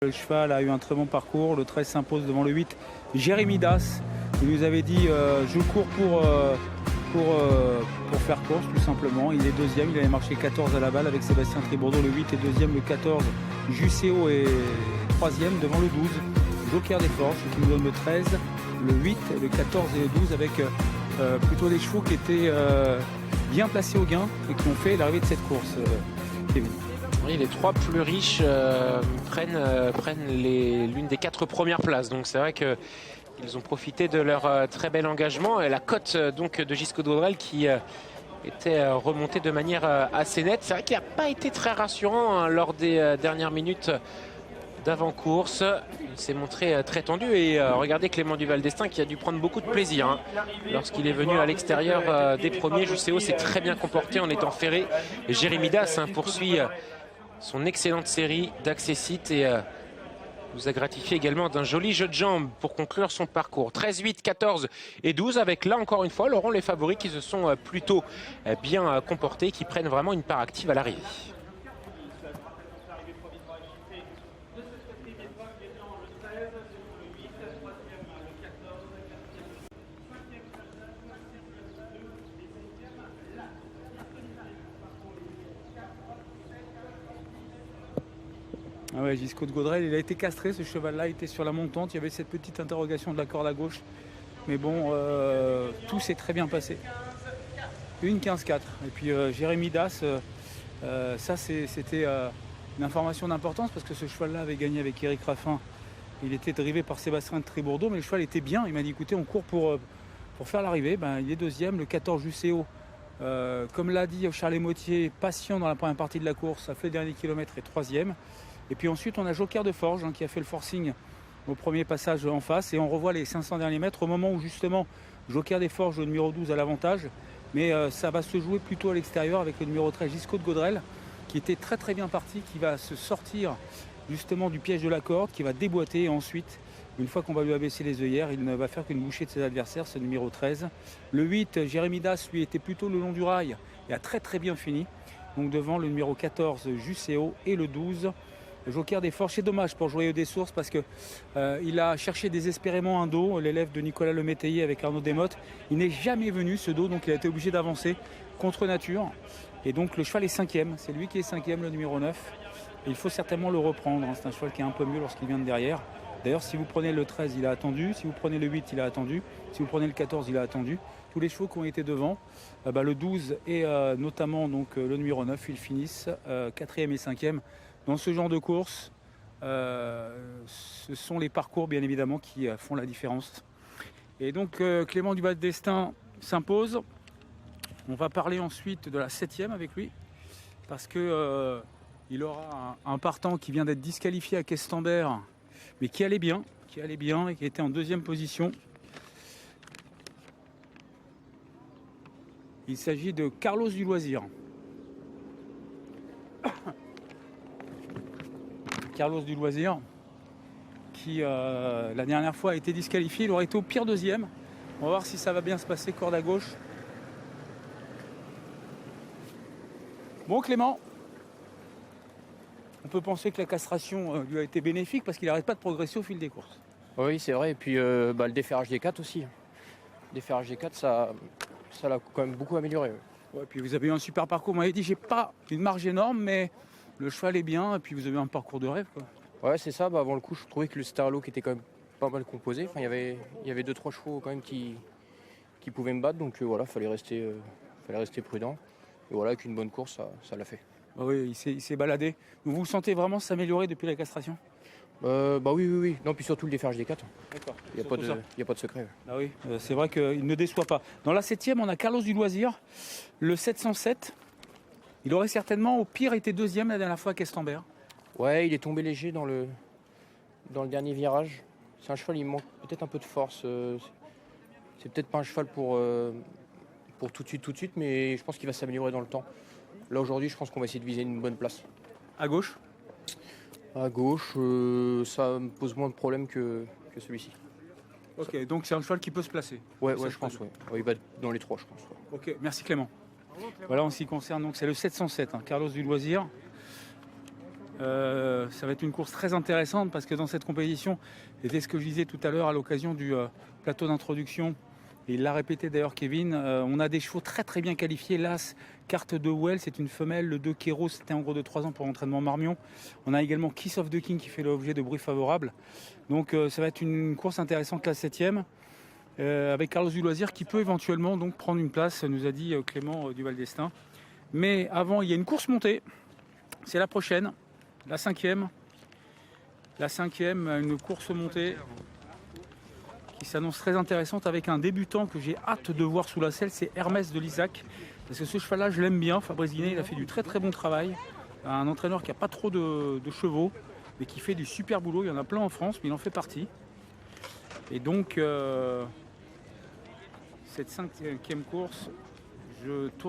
Le cheval a eu un très bon parcours, le 13 s'impose devant le 8, Jérémy Das. Il nous avait dit je cours pour faire course tout simplement. Il est deuxième, il avait marché 14 à la balle avec Sébastien Tribourdeau, le 8 est deuxième, le 14 Juséo est troisième devant le 12, Joker des Forges qui nous donne le 13, le 8, le 14 et le 12 avec plutôt des chevaux qui étaient bien placés au gain et qui ont fait l'arrivée de cette course. Kevin. Oui, les trois plus riches prennent l'une des 4 premières places. Donc c'est vrai qu'ils ont profité de leur très bel engagement. Et la cote donc de Gisco Daudrel qui était remontée de manière assez nette. C'est vrai qu'il n'a pas été très rassurant hein, lors des dernières minutes d'avant-course. Il s'est montré très tendu. Et regardez Clément Duval d'Estaing qui a dû prendre beaucoup de plaisir hein, lorsqu'il est venu à l'extérieur des premiers. Juséo s'est très bien comporté en étant ferré. Et Jérémy Das hein, poursuit son excellente série d'accessites et nous a gratifié également d'un joli jeu de jambes pour conclure son parcours. 13, 8, 14 et 12 avec là encore une fois Laurent les favoris qui se sont plutôt bien comportés, qui prennent vraiment une part active à l'arrivée. Ah ouais, Gisco de Gaudrel, il a été castré ce cheval-là, il était sur la montante, il y avait cette petite interrogation de la corde à gauche. Mais bon, tout s'est très bien passé. Une 15-4. Et puis Jérémy Das, ça c'était une information d'importance parce que ce cheval-là avait gagné avec Eric Raffin. Il était drivé par Sébastien Tribourdeau, mais le cheval était bien. Il m'a dit écoutez, on court pour faire l'arrivée. Ben, il est deuxième, le 14 Juséo. Comme l'a dit Charles Motier, patient dans la première partie de la course, a fait le dernier kilomètre et troisième. Et puis ensuite, on a Joker de Forge hein, qui a fait le forcing au premier passage en face. Et on revoit les 500 derniers mètres au moment où justement Joker des Forges, le numéro 12, a l'avantage. Mais ça va se jouer plutôt à l'extérieur avec le numéro 13, Gisco de Gaudrel, qui était très très bien parti, qui va se sortir justement du piège de la corde, qui va déboîter. Et ensuite, une fois qu'on va lui abaisser les œillères, il ne va faire qu'une bouchée de ses adversaires, c'est le numéro 13. Le 8, Jérémy Das, lui, était plutôt le long du rail et a très très bien fini. Donc devant le numéro 14, Juséo, et le 12, le Joker des Forges. C'est dommage pour Joyeux des Sources parce que il a cherché désespérément un dos, l'élève de Nicolas Lemétayer avec Arnaud Desmottes. Il n'est jamais venu ce dos, donc il a été obligé d'avancer contre nature. Et donc le cheval est cinquième, c'est lui qui est cinquième, le numéro 9. Et il faut certainement le reprendre, hein. C'est un cheval qui est un peu mieux lorsqu'il vient de derrière. D'ailleurs, si vous prenez le 13, il a attendu. Si vous prenez le 8, il a attendu. Si vous prenez le 14, il a attendu. Tous les chevaux qui ont été devant, le 12 et notamment donc, le numéro 9, ils finissent 4e et 5e. Dans ce genre de course, ce sont les parcours bien évidemment qui font la différence. Et donc Clément Duval d'Estaing s'impose. On va parler ensuite de la 7e avec lui parce que il aura un partant qui vient d'être disqualifié à Questembert, mais qui allait bien et qui était en 2e position. Il s'agit de Carlos du Loisir. Carlos du Loisir, qui la dernière fois a été disqualifié. Il aurait été au pire deuxième. On va voir si ça va bien se passer, corde à gauche. Bon Clément, on peut penser que la castration lui a été bénéfique parce qu'il n'arrête pas de progresser au fil des courses. Oui, c'est vrai. Et puis le déferrage des 4 aussi. Le déferrage des 4, ça l'a quand même beaucoup amélioré. Ouais, puis vous avez eu un super parcours. Vous m'avez dit, j'ai pas une marge énorme, mais le cheval est bien. Et puis vous avez un parcours de rêve, quoi. Ouais, c'est ça. Avant le coup, je trouvais que le Starlo qui était quand même pas mal composé. Enfin, il y avait 2-3 chevaux quand même qui pouvaient me battre. Donc voilà, fallait rester prudent. Et voilà, avec une bonne course, ça l'a fait. Bah oui, il s'est baladé. Vous sentez vraiment s'améliorer depuis la castration? Oui. Non, puis surtout le déferrage des 4. D'accord. Il n'y a pas de secret. Ah oui, c'est vrai qu'il ne déçoit pas. Dans la 7e, on a Carlos du Loisir, le 707. Il aurait certainement, au pire, été deuxième la dernière fois à Questembert. Ouais, il est tombé léger dans le dernier virage. C'est un cheval, il manque peut-être un peu de force. C'est peut-être pas un cheval pour tout de suite, mais je pense qu'il va s'améliorer dans le temps. Là, aujourd'hui, je pense qu'on va essayer de viser une bonne place. À gauche? À gauche, ça me pose moins de problèmes que celui-ci. Ok, donc c'est un cheval qui peut se placer. Ouais, je pense, ouais. Il va dans les 3, je pense. Ouais. Ok, merci Clément. Voilà, en ce qui concerne, donc c'est le 707, hein, Carlos du Loisir. Ça va être une course très intéressante parce que dans cette compétition, et c'est ce que je disais tout à l'heure à l'occasion du plateau d'introduction, et il l'a répété d'ailleurs Kevin, on a des chevaux très très bien qualifiés. L'As, Carte de Well, c'est une femelle, le 2 Kéros, c'était en gros de 3 ans pour l'entraînement Marmion. On a également Kiss of the King qui fait l'objet de bruits favorables. Donc ça va être une course intéressante, la 7e, avec Carlos du Loisir qui peut éventuellement donc prendre une place, nous a dit Clément du Val d'Estaing. Mais avant, il y a une course montée, c'est la prochaine, la 5e. La 5e, une course montée qui s'annonce très intéressante avec un débutant que j'ai hâte de voir sous la selle, c'est Hermès de l'Isaac. Parce que ce cheval-là, je l'aime bien. Fabrice Guinet, il a fait du très très bon travail. Un entraîneur qui n'a pas trop de chevaux, mais qui fait du super boulot. Il y en a plein en France, mais il en fait partie. Et donc, cette 5e course, je tourne.